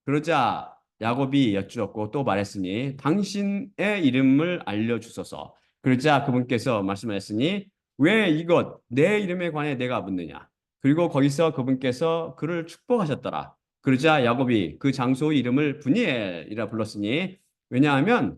그러자 야곱이 여쭈었고 또 말했으니 당신의 이름을 알려주소서. 그러자 그분께서 말씀하셨으니 왜 이것 내 이름에 관해 내가 묻느냐. 그리고 거기서 그분께서 그를 축복하셨더라. 그러자 야곱이 그 장소의 이름을 브니엘이라 불렀으니 왜냐하면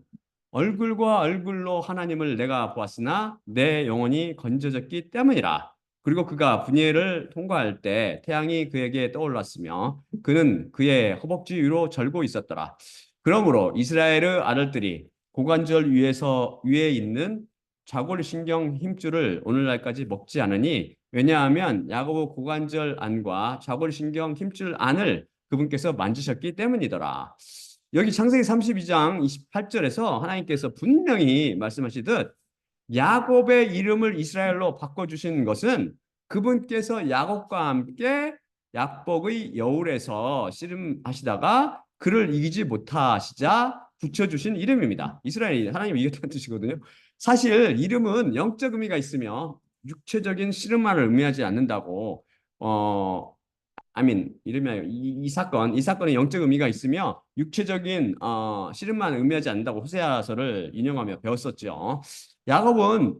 얼굴과 얼굴로 하나님을 내가 보았으나 내 영혼이 건져졌기 때문이라. 그리고 그가 브니엘을 통과할 때 태양이 그에게 떠올랐으며 그는 그의 허벅지 위로 절고 있었더라. 그러므로 이스라엘의 아들들이 고관절 위에 있는 좌골신경 힘줄을 오늘날까지 먹지 않으니 왜냐하면 야곱의 고관절 안과 좌골신경 힘줄 안을 그분께서 만지셨기 때문이더라. 여기 창세기 32장 28절에서 하나님께서 분명히 말씀하시듯 야곱의 이름을 이스라엘로 바꿔주신 것은 그분께서 야곱과 함께 약복의 여울에서 씨름하시다가 그를 이기지 못하시자 붙여주신 이름입니다. 이스라엘이 하나님을 이겼다는 뜻이거든요. 사실 이름은 영적 의미가 있으며 육체적인 씨름만을 의미하지 않는다고 이름이 아니라 이 사건은 영적 의미가 있으며 육체적인 씨름만 의미하지 않는다고 호세아서를 인용하며 배웠었죠. 야곱은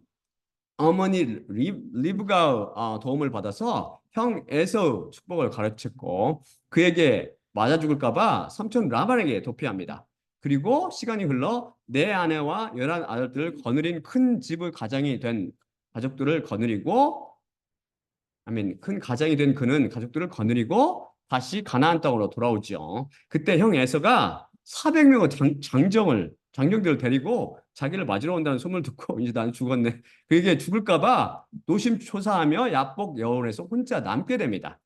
어머니 리브가 도움을 받아서 형 에서의 축복을 가르쳤고 그에게 맞아 죽을까 봐 삼촌 라반에게 도피합니다. 그리고 시간이 흘러 내 아내와 11 아들들을 거느린 큰 집의 가장이 된 가족들을 거느리고 큰 가장이 된 그는 가족들을 거느리고 다시 가나안 땅으로 돌아오죠. 그때 형 에서가 400명의 장정들을 데리고 자기를 맞으러 온다는 소문을 듣고 이제 나는 죽었네. 그에게 죽을까 봐 노심초사하며 야복 여울에서 혼자 남게 됩니다.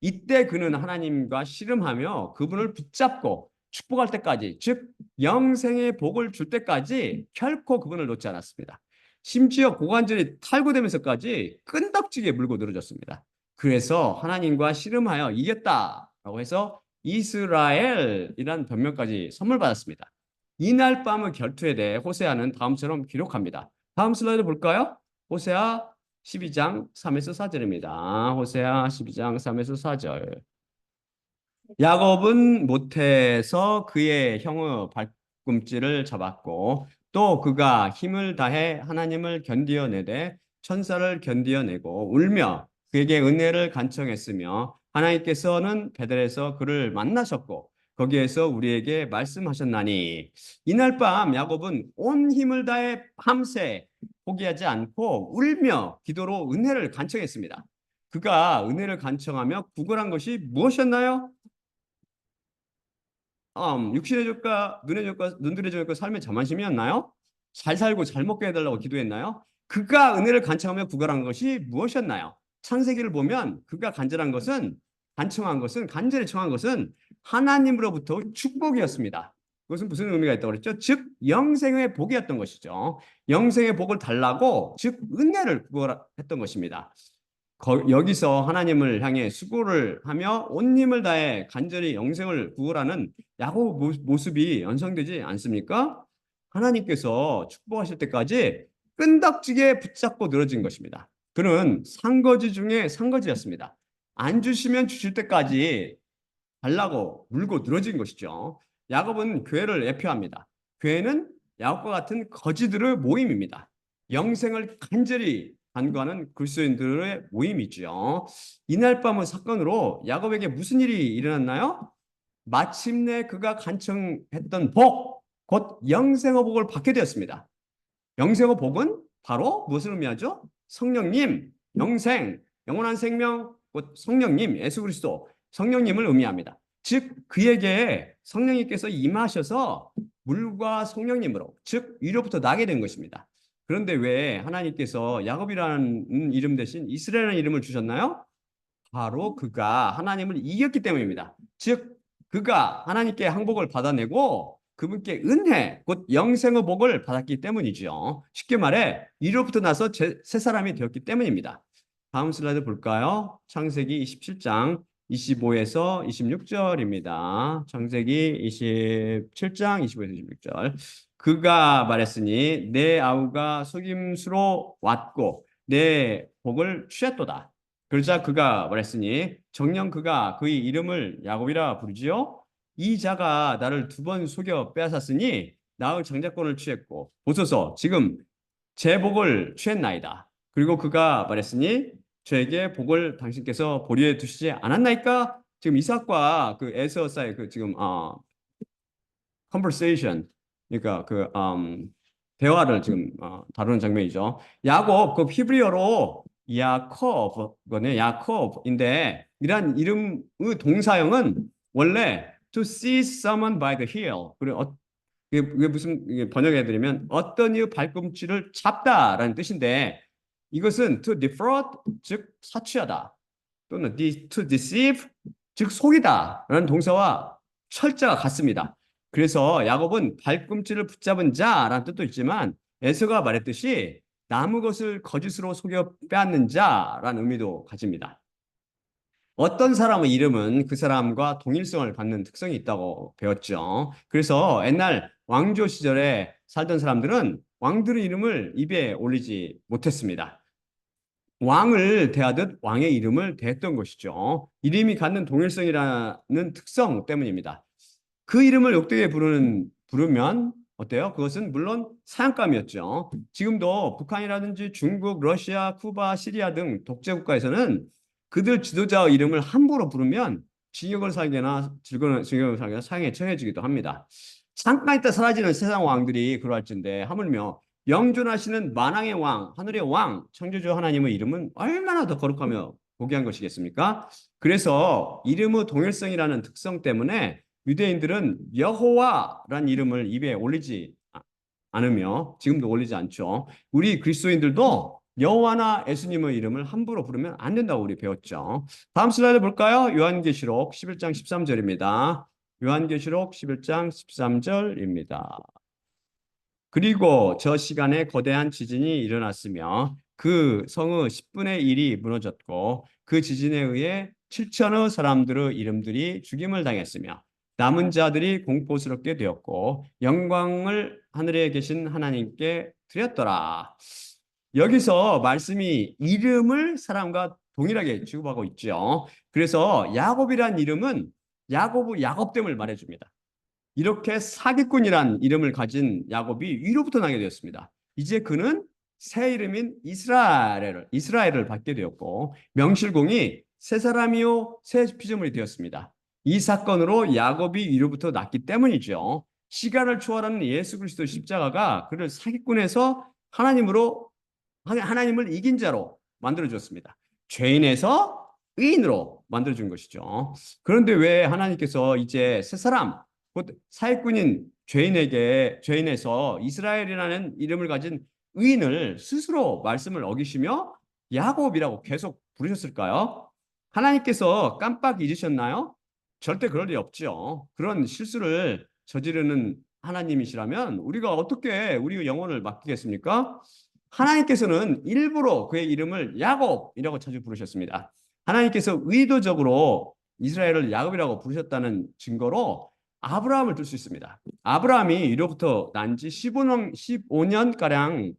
이때 그는 하나님과 씨름하며 그분을 붙잡고 축복할 때까지, 즉 영생의 복을 줄 때까지 결코 그분을 놓지 않았습니다. 심지어 고관절이 탈구되면서까지 끈덕지게 물고 늘어졌습니다. 그래서 하나님과 씨름하여 이겼다라고 해서 이스라엘이라는 별명까지 선물 받았습니다. 이날 밤의 결투에 대해 호세아는 다음처럼 기록합니다. 다음 슬라이드 볼까요? 호세아 12장 3에서 4절입니다. 호세아 12장 3에서 4절. 야곱은 못해서 그의 형의 발꿈치를 잡았고 또 그가 힘을 다해 하나님을 견디어내되 천사를 견디어내고 울며 그에게 은혜를 간청했으며 하나님께서는 베델에서 그를 만나셨고 거기에서 우리에게 말씀하셨나니 이날 밤 야곱은 온 힘을 다해 밤새 포기하지 않고 울며 기도로 은혜를 간청했습니다. 그가 은혜를 간청하며 구걸한 것이 무엇이었나요? 육신의 족과 눈의 족과 눈들의 족과 삶의 자만심이었나요? 잘 살고 잘 먹게 해달라고 기도했나요? 그가 은혜를 간청하며 구걸한 것이 무엇이었나요? 창세기를 보면 그가 간절히 청한 것은 하나님으로부터 축복이었습니다. 그것은 무슨 의미가 있다고 그랬죠? 즉 영생의 복이었던 것이죠. 영생의 복을 달라고 즉 은혜를 구걸했던 것입니다. 여기서 하나님을 향해 수고를 하며 온 힘을 다해 간절히 영생을 구하라는 야곱 모습이 연상되지 않습니까? 하나님께서 축복하실 때까지 끈덕지게 붙잡고 늘어진 것입니다. 그는 상거지 중에 상거지였습니다. 안 주시면 주실 때까지 달라고 물고 늘어진 것이죠. 야곱은 교회를 예표합니다. 교회는 야곱과 같은 거지들의 모임입니다. 영생을 간절히 간구하는 그리스도인들의 모임이죠. 이날 밤의 사건으로 야곱에게 무슨 일이 일어났나요? 마침내 그가 간청했던 복, 곧 영생의 복을 받게 되었습니다. 영생의 복은 바로 무엇을 의미하죠? 성령님, 영생, 영원한 생명, 곧 성령님, 예수 그리스도, 성령님을 의미합니다. 즉 그에게 성령님께서 임하셔서 물과 성령님으로, 즉 위로부터 나게 된 것입니다. 그런데 왜 하나님께서 야곱이라는 이름 대신 이스라엘이라는 이름을 주셨나요? 바로 그가 하나님을 이겼기 때문입니다. 즉 그가 하나님께 항복을 받아내고 그분께 은혜, 곧 영생의 복을 받았기 때문이죠. 쉽게 말해 이로부터 나서 새 사람이 되었기 때문입니다. 다음 슬라이드 볼까요? 창세기 27장 25에서 26절입니다. 창세기 27장 25에서 26절. 그가 말했으니 내 아우가 속임수로 왔고 내 복을 취했도다. 그러자 그가 말했으니 정녕 그가 그의 이름을 야곱이라 부르지요. 이 자가 나를 두 번 속여 빼앗았으니 나의 장자권을 취했고 보소서 지금 제 복을 취했나이다. 그리고 그가 말했으니 저에게 복을 당신께서 보류해 두시지 않았나이까? 지금 이삭과 그 에서 사이 그 지금 conversation 그러니까 대화를 지금 다루는 장면이죠. 야곱 그 히브리어로 야콥거네 야콥인데 이란 이름의 동사형은 원래 to seize someone by the heel 그리고 이게 무슨 이게 번역해드리면 어떤 이의 발꿈치를 잡다라는 뜻인데 이것은 to defraud 즉 사취하다 또는 to deceive 즉 속이다라는 동사와 철자가 같습니다. 그래서 야곱은 발꿈치를 붙잡은 자라는 뜻도 있지만 에서가 말했듯이 남의 것을 거짓으로 속여 빼앗는 자라는 의미도 가집니다. 어떤 사람의 이름은 그 사람과 동일성을 갖는 특성이 있다고 배웠죠. 그래서 옛날 왕조 시절에 살던 사람들은 왕들의 이름을 입에 올리지 못했습니다. 왕을 대하듯 왕의 이름을 대했던 것이죠. 이름이 갖는 동일성이라는 특성 때문입니다. 그 이름을 욕되게 부르면 어때요? 그것은 물론 사형감이었죠. 지금도 북한이라든지 중국, 러시아, 쿠바, 시리아 등 독재 국가에서는 그들 지도자의 이름을 함부로 부르면 징역을 살게나 징역을 살게나 사형에 처해지기도 합니다. 잠깐 있다 사라지는 세상 왕들이 그러할진데 하물며 영존하시는 만왕의 왕, 하늘의 왕, 창조주 하나님의 이름은 얼마나 더 거룩하며 고귀한 것이겠습니까? 그래서 이름의 동일성이라는 특성 때문에 유대인들은 여호와란 이름을 입에 올리지 않으며 지금도 올리지 않죠. 우리 그리스도인들도 여호와나 예수님의 이름을 함부로 부르면 안 된다고 우리 배웠죠. 다음 슬라이드 볼까요? 요한계시록 11장 13절입니다. 요한계시록 11장 13절입니다. 그리고 저 시간에 거대한 지진이 일어났으며 그 성의 10분의 1이 무너졌고 그 지진에 의해 7천의 사람들의 이름들이 죽임을 당했으며 남은 자들이 공포스럽게 되었고 영광을 하늘에 계신 하나님께 드렸더라. 여기서 말씀이 이름을 사람과 동일하게 취급하고 있죠. 그래서 야곱이란 이름은 야곱됨을 말해줍니다. 이렇게 사기꾼이란 이름을 가진 야곱이 위로부터 나게 되었습니다. 이제 그는 새 이름인 이스라엘을 받게 되었고 명실공히 새 사람이요 새 피조물이 되었습니다. 이 사건으로 야곱이 위로부터 났기 때문이죠. 시간을 초월하는 예수 그리스도 십자가가 그를 사기꾼에서 하나님을 이긴 자로 만들어 주었습니다. 죄인에서 의인으로 만들어 준 것이죠. 그런데 왜 하나님께서 이제 새 사람 곧 사기꾼인 죄인에서 이스라엘이라는 이름을 가진 의인을 스스로 말씀을 어기시며 야곱이라고 계속 부르셨을까요? 하나님께서 깜빡 잊으셨나요? 절대 그럴 리 없죠. 그런 실수를 저지르는 하나님이시라면 우리가 어떻게 우리 영혼을 맡기겠습니까? 하나님께서는 일부러 그의 이름을 야곱이라고 자주 부르셨습니다. 하나님께서 의도적으로 이스라엘을 야곱이라고 부르셨다는 증거로 아브라함을 들 수 있습니다. 아브라함이 이로부터 난 지 15년가량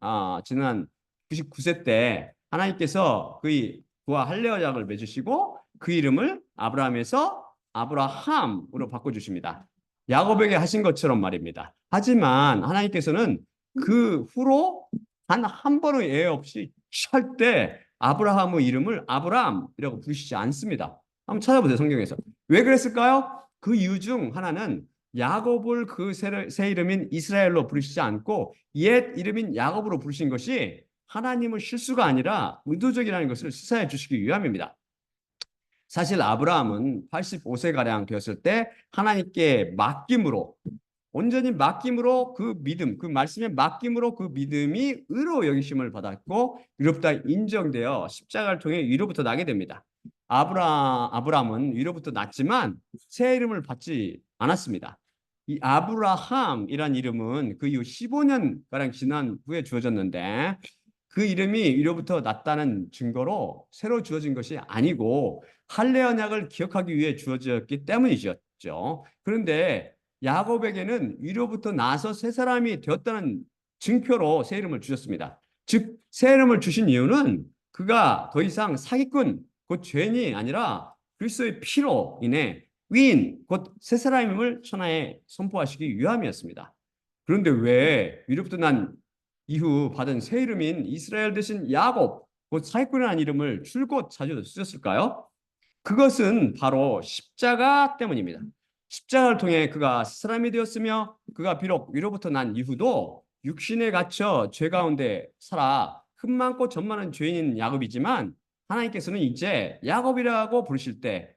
지난 99세 때 하나님께서 그와 할례언약을 맺으시고 그 이름을 아브라함에서 아브라함으로 바꿔주십니다. 야곱에게 하신 것처럼 말입니다. 하지만 하나님께서는 그 후로 단 한 번의 예 없이 절대 아브라함의 이름을 아브람이라고 부르시지 않습니다. 한번 찾아보세요, 성경에서. 왜 그랬을까요? 그 이유 중 하나는 야곱을 그 새 이름인 이스라엘로 부르시지 않고 옛 이름인 야곱으로 부르신 것이 하나님의 실수가 아니라 의도적이라는 것을 시사해 주시기 위함입니다. 사실 아브라함은 85세가량 되었을 때 하나님께 맡김으로 온전히 맡김으로 그 믿음, 그 말씀에 맡김으로 그 믿음이 의로 여기심을 받았고 위로부터 인정되어 십자가를 통해 위로부터 나게 됩니다. 아브라함은 위로부터 났지만 새 이름을 받지 않았습니다. 이 아브라함이란 이름은 그 이후 15년가량 지난 후에 주어졌는데 그 이름이 위로부터 났다는 증거로 새로 주어진 것이 아니고 할례 언약을 기억하기 위해 주어졌기 때문이었죠. 그런데 야곱에게는 위로부터 나서 새 사람이 되었다는 증표로 새 이름을 주셨습니다. 즉, 새 이름을 주신 이유는 그가 더 이상 사기꾼, 곧 죄인이 아니라 그리스도의 피로 인해 위인, 곧 새 사람임을 천하에 선포하시기 위함이었습니다. 그런데 왜 위로부터 난 이후 받은 새 이름인 이스라엘 대신 야곱, 곧 사기꾼이라는 이름을 줄곧 자주 쓰셨을까요? 그것은 바로 십자가 때문입니다. 십자가를 통해 그가 사람이 되었으며 그가 비록 위로부터 난 이후도 육신에 갇혀 죄 가운데 살아 흠 많고 점 많은 죄인인 야곱이지만 하나님께서는 이제 야곱이라고 부르실 때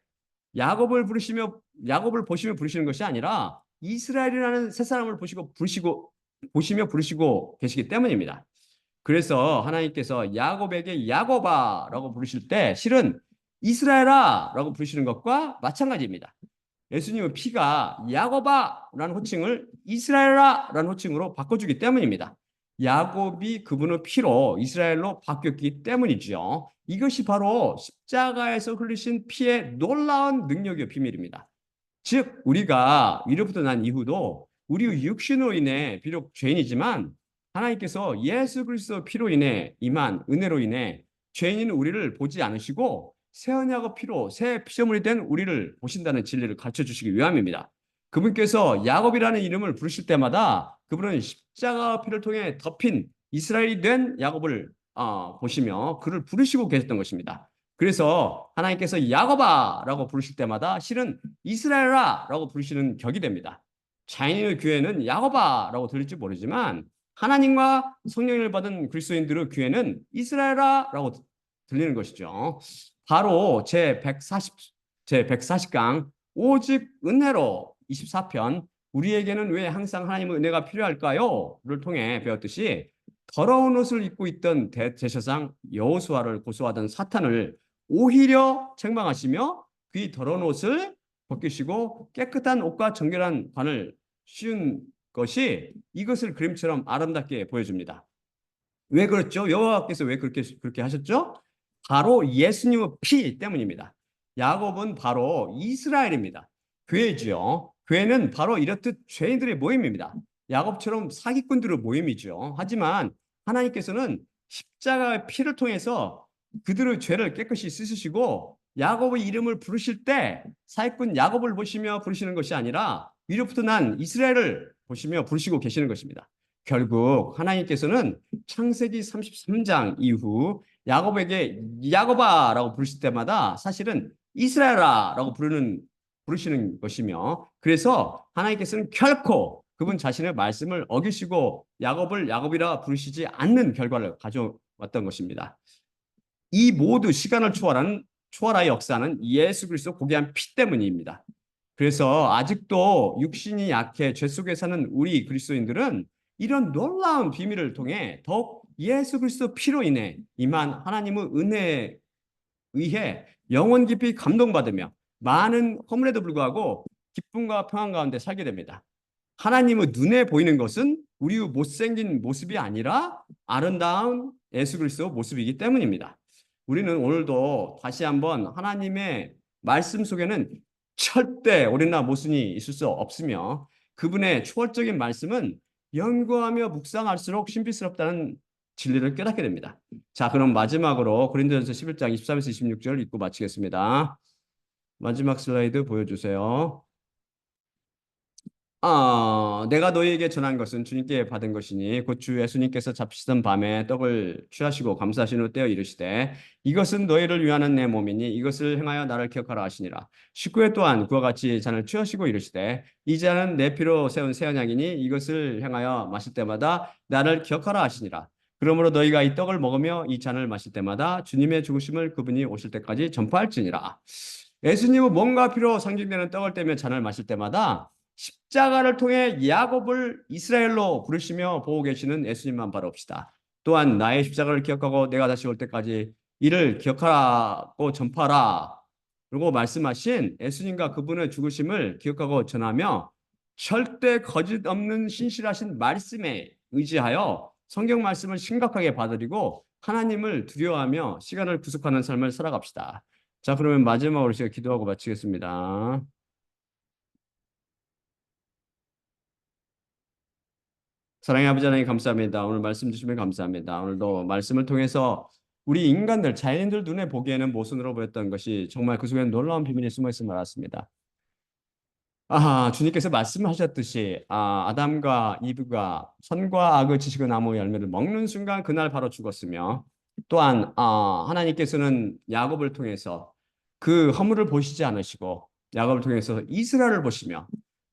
야곱을 보시며 부르시는 것이 아니라 이스라엘이라는 새 사람을 보시며 부르시고 계시기 때문입니다. 그래서 하나님께서 야곱에게 야곱아라고 부르실 때 실은 이스라엘아라고 부르시는 것과 마찬가지입니다. 예수님의 피가 야곱아라는 호칭을 이스라엘아라는 호칭으로 바꿔주기 때문입니다. 야곱이 그분의 피로 이스라엘로 바뀌었기 때문이죠. 이것이 바로 십자가에서 흘리신 피의 놀라운 능력의 비밀입니다. 즉 우리가 위로부터 난 이후도 우리 육신으로 인해 비록 죄인이지만 하나님께서 예수 그리스도 피로 인해 임한 은혜로 인해 죄인인 우리를 보지 않으시고 새 언약의 피로 새 피조물이 된 우리를 보신다는 진리를 가르쳐 주시기 위함입니다. 그분께서 야곱이라는 이름을 부르실 때마다 그분은 십자가 피를 통해 덮인 이스라엘이 된 야곱을 보시며 그를 부르시고 계셨던 것입니다. 그래서 하나님께서 야곱아라고 부르실 때마다 실은 이스라엘아라고 부르시는 격이 됩니다. 자인의 귀에는 야곱아라고 들릴지 모르지만 하나님과 성령을 받은 그리스도인들의 귀에는 이스라엘아라고 들리는 것이죠. 바로 제140강 오직 은혜로 24편 우리에게는 왜 항상 하나님의 은혜가 필요할까요? 를 통해 배웠듯이 더러운 옷을 입고 있던 대제사장 여호수아를 고소하던 사탄을 오히려 책망하시며 그 더러운 옷을 벗기시고 깨끗한 옷과 정결한 관을 씌운 것이 이것을 그림처럼 아름답게 보여줍니다. 왜 그렇죠? 여호와께서 왜 그렇게 하셨죠? 바로 예수님의 피 때문입니다. 야곱은 바로 이스라엘입니다. 교회지요. 교회는 바로 이렇듯 죄인들의 모임입니다. 야곱처럼 사기꾼들의 모임이죠. 하지만 하나님께서는 십자가의 피를 통해서 그들의 죄를 깨끗이 씻으시고 야곱의 이름을 부르실 때 사기꾼 야곱을 보시며 부르시는 것이 아니라 위로부터 난 이스라엘을 보시며 부르시고 계시는 것입니다. 결국 하나님께서는 창세기 33장 이후 야곱에게 야곱아라고 부르실 때마다 사실은 이스라엘아라고 부르시는 것이며, 그래서 하나님께서는 결코 그분 자신의 말씀을 어기시고 야곱을 야곱이라 부르시지 않는 결과를 가져왔던 것입니다. 이 모두 시간을 초월하여 역사는 예수 그리스도 고귀한 피 때문입니다. 그래서 아직도 육신이 약해 죄 속에 사는 우리 그리스도인들은 이런 놀라운 비밀을 통해 더욱 예수 그리스도 피로 인해 임한 하나님의 은혜에 의해 영원 깊이 감동받으며 많은 허물에도 불구하고 기쁨과 평안 가운데 살게 됩니다. 하나님의 눈에 보이는 것은 우리의 못생긴 모습이 아니라 아름다운 예수 그리스도 모습이기 때문입니다. 우리는 오늘도 다시 한번 하나님의 말씀 속에는 절대 오류나 모순이 있을 수 없으며 그분의 초월적인 말씀은 연구하며 묵상할수록 신비스럽다는 진리를 깨닫게 됩니다. 자, 그럼 마지막으로 고린도전서 11장 23에서 26절 읽고 마치겠습니다. 마지막 슬라이드 보여주세요. 내가 너희에게 전한 것은 주님께 받은 것이니 곧 주 예수님께서 잡히시던 밤에 떡을 취하시고 감사하신 후 떼어 이르시되 이것은 너희를 위하는 내 몸이니 이것을 행하여 나를 기억하라 하시니라. 19회 또한 그와 같이 잔을 취하시고 이르시되 이 잔은 내 피로 세운 새 언약이니 이것을 행하여 마실 때마다 나를 기억하라 하시니라. 그러므로 너희가 이 떡을 먹으며 이 잔을 마실 때마다 주님의 죽으심을 그분이 오실 때까지 전파할지니라. 예수님은 몸과 피로 상징되는 떡을 떼며 잔을 마실 때마다 십자가를 통해 야곱을 이스라엘로 부르시며 보고 계시는 예수님만 바라봅시다. 또한 나의 십자가를 기억하고 내가 다시 올 때까지 이를 기억하라고 전파하라. 그리고 말씀하신 예수님과 그분의 죽으심을 기억하고 전하며 절대 거짓 없는 신실하신 말씀에 의지하여 성경 말씀을 심각하게 받아들이고 하나님을 두려워하며 시간을 구속하는 삶을 살아갑시다. 자, 그러면 마지막으로 제가 기도하고 마치겠습니다. 사랑의 아버지 하나님 감사합니다. 오늘 말씀 주시면 감사합니다. 오늘도 말씀을 통해서 우리 인간들, 자연인들 눈에 보기에는 모순으로 보였던 것이 정말 그 속에는 놀라운 비밀이 숨어 있음을 알았습니다. 주님께서 말씀하셨듯이 아담과 이브가 선과 악의 지식의 나무 열매를 먹는 순간 그날 바로 죽었으며 또한 하나님께서는 야곱을 통해서 그 허물을 보시지 않으시고 야곱을 통해서 이스라엘을 보시며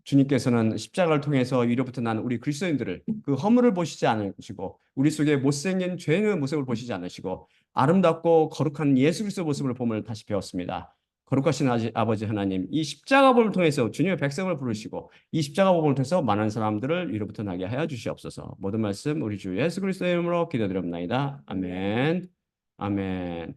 주님께서는 십자가를 통해서 위로부터 난 우리 그리스도인들을 그 허물을 보시지 않으시고 우리 속에 못생긴 죄의 모습을 보시지 않으시고 아름답고 거룩한 예수 그리스도 모습을 봄을 다시 배웠습니다. 거룩하신 아버지 하나님, 이 십자가 복음을 통해서 주님의 백성을 부르시고 이 십자가 복음을 통해서 많은 사람들을 위로부터 나게 하여 주시옵소서. 모든 말씀 우리 주 예수 그리스도의 이름으로 기도드립니다. 아멘. 아멘.